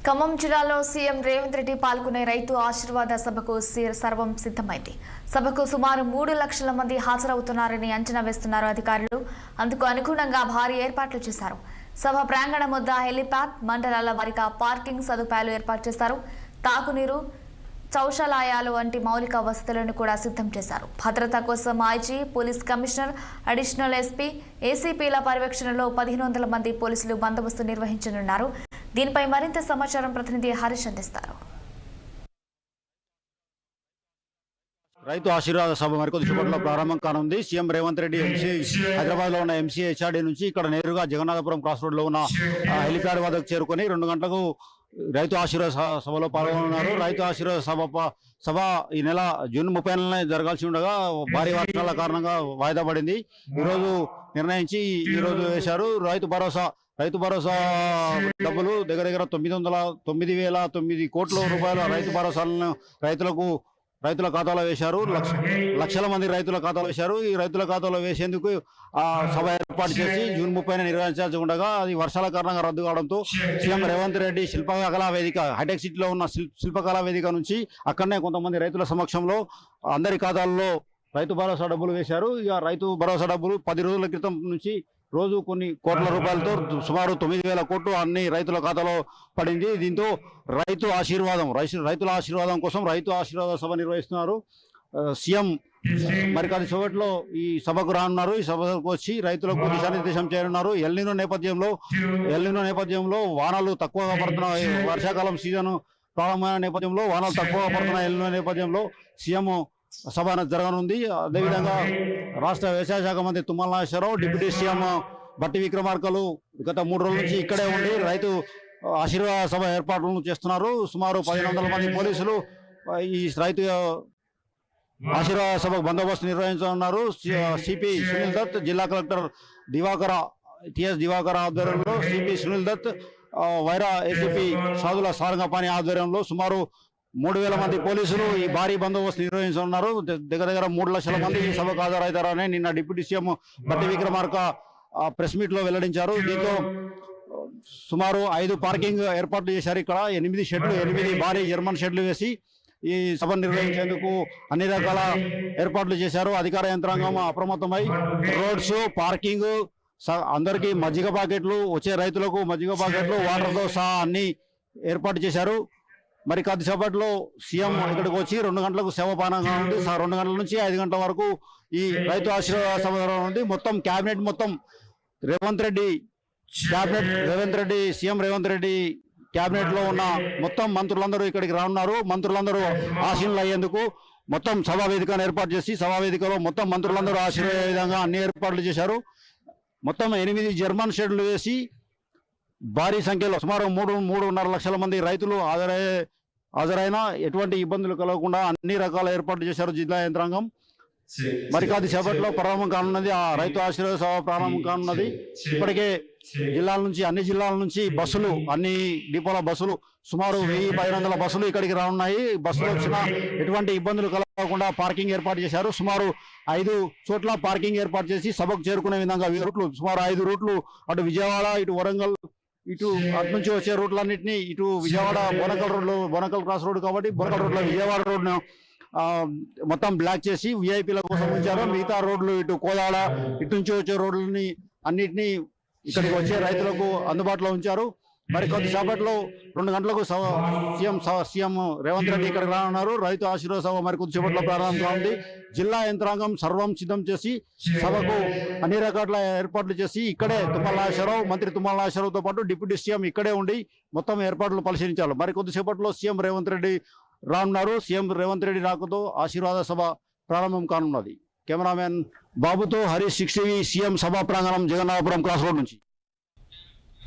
ఖమ్మం జిల్లాలో సీఎం రేవంత్ రెడ్డి పాల్గొనే రైతు ఆశీర్వాద సభకు సర్వం సిద్ధమైంది. సభకు సుమారు 3 లక్షల మంది హాజరవుతున్నారని అంచనా వేస్తున్నారు అధికారులు. అందుకు అనుగుణంగా భారీ ఏర్పాట్లు చేశారు. సభ ప్రాంగణం వద్ద హెలిప్యాడ్, మండలాల వారీగా పార్కింగ్ సదుపాయాలు ఏర్పాటు చేశారు. తాగునీరు, శౌచాలయాలు వంటి మౌలిక వసతులను కూడా సిద్ధం చేశారు. భద్రత కోసం IG, police commissioner, additional SP, ఏసీపీల పర్యవేక్షణలో 1500 మంది పోలీసులు బందోబస్తు నిర్వహించనున్నారు. దీనిపై మరింత సమాచారం ప్రతినిధి హరీష్ అందిస్తారు. రైతు ఆశీర్వాద సభ మరికొద్ది సేపట్లో ప్రారంభం కానుంది. సీఎం రేవంత్ రెడ్డి హైదరాబాద్ లో ఉన్న ఎంసీహెచ్ఆర్డీ నుంచి ఇక్కడ నేరుగా జగన్నాథపురం క్రాస్ రోడ్ లో ఉన్న హెలిప్యాడ్ వద్దకు చేరుకొని 2 గంటలకు రైతు ఆశీర్వాద సభలో పాల్గొన్నారు. రైతు ఆశీర్వాద సభ ఈ నెల జూన్ 30న జరగాల్సి ఉండగా భారీ వర్షాల కారణంగా వాయిదా పడింది. ఈరోజు నిర్ణయించి ఈ రోజు వేశారు. రైతు భరోసా డబ్బులు దగ్గర 9,009 కోట్ల రూపాయల రైతు భరోసాలను రైతుల ఖాతాలో వేశారు. లక్షల మంది రైతుల ఖాతాలో వేశారు. ఈ రైతుల ఖాతాలో వేసేందుకు సభ ఏర్పాటు చేసి జూన్ 30న నిర్వహించాల్సి ఉండగా అది వర్షాల కారణంగా రద్దు కావడంతో సీఎం రేవంత్ రెడ్డి శిల్పకళా వేదిక హైటెక్ సిటీలో ఉన్న శిల్పకళా వేదిక నుంచి అక్కడనే కొంతమంది రైతుల సమక్షంలో అందరి ఖాతాల్లో రైతు భరోసా డబ్బులు వేశారు. ఇక రైతు భరోసా డబ్బులు 10 రోజుల క్రితం నుంచి రోజు కొన్ని కోట్ల రూపాయలతో సుమారు 9,000 కోట్లు అన్ని రైతుల ఖాతాలో పడింది. దీంతో రైతుల ఆశీర్వాదం కోసం రైతు ఆశీర్వాద సభ నిర్వహిస్తున్నారు. సీఎం మరికొద్ది సేపట్లో ఈ సభకు రానున్నారు. ఈ సభకు వచ్చి రైతులకు దిశానిర్దేశం చేయనున్నారు. ఎల్నినో నేపథ్యంలో వానలు తక్కువగా పడుతున్న వర్షాకాలం సీజన్ ప్రారంభమైన నేపథ్యంలో వానలు తక్కువగా పడుతున్న ఎల్నినో నేపథ్యంలో సీఎం సభ జరగనుంది. అదేవిధంగా రాష్ట్ర వ్యవసాయ శాఖ మంత్రి తుమ్మల నాగేశ్వరరావు, డిప్యూటీ సీఎం బట్టి విక్రమార్కలు గత 3 రోజుల నుంచి ఇక్కడే ఉండి రైతు ఆశీర్వాద సభ ఏర్పాట్లను చేస్తున్నారు. సుమారు 1500 మంది పోలీసులు ఈ రైతు ఆశీర్వాద సభకు బందోబస్తు నిర్వహించనున్నారు. సిపి సునీల్ దత్, జిల్లా కలెక్టర్ టిఎస్ దివాకర్ ఆధ్వర్యంలో సిపి సునీల్ దత్, వైరా ఏసీపీ సాధుల సారంగపాణి ఆధ్వర్యంలో సుమారు 3,000 మంది పోలీసులు ఈ భారీ బందోబస్తు నిర్వహించనున్నారు. దగ్గర 3 లక్షల మంది ఈ సభకు హాజరవుతారని నిన్న డిప్యూటీ సీఎం బట్టి విక్రమార్క ప్రెస్ మీట్ లో వెల్లడించారు. దీంతో సుమారు 5 పార్కింగ్ ఏర్పాట్లు చేశారు. ఇక్కడ 8 భారీ జర్మన్ షెడ్లు వేసి ఈ సభ నిర్వహించేందుకు అన్ని రకాల ఏర్పాట్లు చేశారు. అధికార యంత్రాంగం అప్రమత్తమై రోడ్స్, పార్కింగ్, అందరికీ మజ్జిగ ప్యాకెట్లు, వచ్చే రైతులకు మజ్జిగ ప్యాకెట్లు, వాటర్తో సహా అన్ని ఏర్పాటు చేశారు. మరి కొద్దిసేపట్లో సీఎం ఇక్కడికి వచ్చి 2 గంటలకు సేవపానంగా ఉంది. 2 గంటల నుంచి 5 గంటల వరకు ఈ రైతు ఆశీర్వాద సభ ఉంది. మొత్తం cabinet CM Revanth Reddy cabinet లో ఉన్న మొత్తం మంత్రులందరూ ఇక్కడికి రానున్నారు. మంత్రులందరూ ఆశీనులు అయ్యేందుకు మొత్తం సభా వేదికను ఏర్పాటు చేసి సభా వేదికలో మొత్తం మంత్రులందరూ ఆశీర్వే విధంగా అన్ని ఏర్పాట్లు చేశారు. మొత్తం 8 జర్మన్ షెడ్లు వేసి భారీ సంఖ్యలో సుమారు 3.5 లక్షల మంది రైతులు హాజరైన ఎటువంటి ఇబ్బందులు కలగకుండా అన్ని రకాల ఏర్పాట్లు చేశారు జిల్లా యంత్రాంగం. మరి కొద్ది సేపట్లో ప్రారంభం కానున్నది. ఆ రైతు ఆశీర్వాద సభ ప్రారంభం కానున్నది. ఇప్పటికే అన్ని జిల్లాల నుంచి బస్సులు, అన్ని డిపోల బస్సులు సుమారు 1,000-1,500 బస్సులు ఇక్కడికి రానున్నాయి. బస్సులు వచ్చినా ఎటువంటి ఇబ్బందులు కలగకుండా పార్కింగ్ ఏర్పాటు చేశారు. సుమారు 5 చోట్ల పార్కింగ్ ఏర్పాటు చేసి సభకు చేరుకునే విధంగా సుమారు 5 రూట్లు, అటు విజయవాడ, ఇటు వరంగల్, అటు నుంచి వచ్చే రూట్లన్నింటినీ ఇటు విజయవాడ బోనకల్ క్రాస్ రోడ్ కాబట్టి బోనకల్ రోడ్లో విజయవాడ రోడ్ను మొత్తం బ్లాక్ చేసి విఐపీల కోసం ఉంచారు. మిగతా రోడ్లు ఇటు కోదాడ, ఇటు నుంచి వచ్చే రోడ్లని అన్నింటినీ ఇక్కడికి వచ్చే రైతులకు అందుబాటులో ఉంచారు. మరి కొద్దిసేపట్లో 2 గంటలకు సీఎం రేవంత్ రెడ్డి ఇక్కడికి రానున్నారు. రైతు ఆశీర్వాద సభ మరి కొద్దిసేపట్లో ప్రారంభంగా ఉంది. జిల్లా యంత్రాంగం సర్వం సిద్ధం చేసి సభకు అన్ని రకాల ఏర్పాట్లు చేసి ఇక్కడే మంత్రి తుమ్మల నాగేశ్వరరావుతో పాటు డిప్యూటీ సీఎం ఇక్కడే ఉండి మొత్తం ఏర్పాట్లు పరిశీలించారు. మరి కొద్దిసేపట్లో సీఎం రేవంత్ రెడ్డి రానున్నారు. సీఎం రేవంత్ రెడ్డి రాకతో ఆశీర్వాద సభ ప్రారంభం కానున్నది. కెమెరామెన్ బాబుతో హరీష్ 6 టీవీ, సీఎం సభా ప్రాంగణం, జగన్నాథపురం క్రాస్ రోడ్ నుంచి.